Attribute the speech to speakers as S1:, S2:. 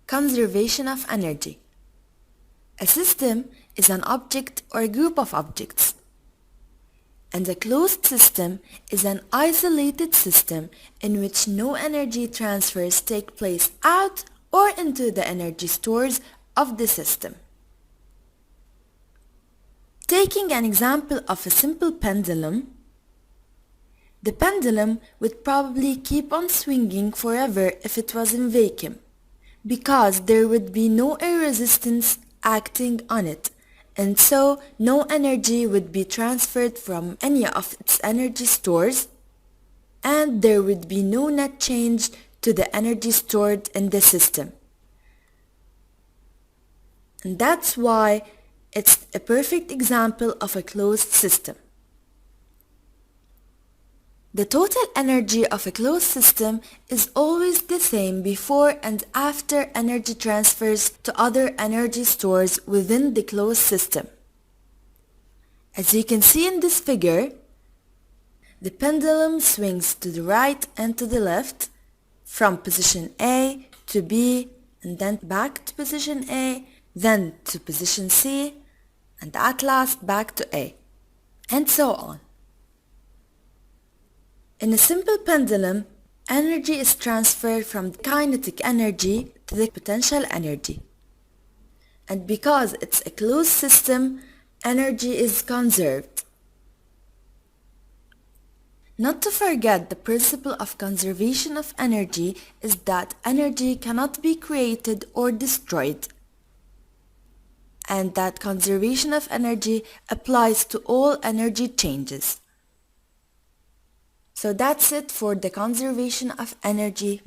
S1: Conservation of energy. A system is an object or a group of objects, and a closed system is an isolated system in which no energy transfers take place out or into the energy stores of the system. Taking an example of a simple pendulum, the pendulum would probably keep on swinging forever if it was in vacuum, because there would be no air resistance acting on it, and so no energy would be transferred from any of its energy stores, and there would be no net change to the energy stored in the system. And that's why it's a perfect example of a closed system. The total energy of a closed system is always the same before and after energy transfers to other energy stores within the closed system. As you can see in this figure, the pendulum swings to the right and to the left from position A to B, and then back to position A, then to position C, and at last back to A, and so on. In a simple pendulum, energy is transferred from kinetic energy to the potential energy. And because it's a closed system, energy is conserved. Not to forget, the principle of conservation of energy is that energy cannot be created or destroyed, and that conservation of energy applies to all energy changes. So that's it for the conservation of energy.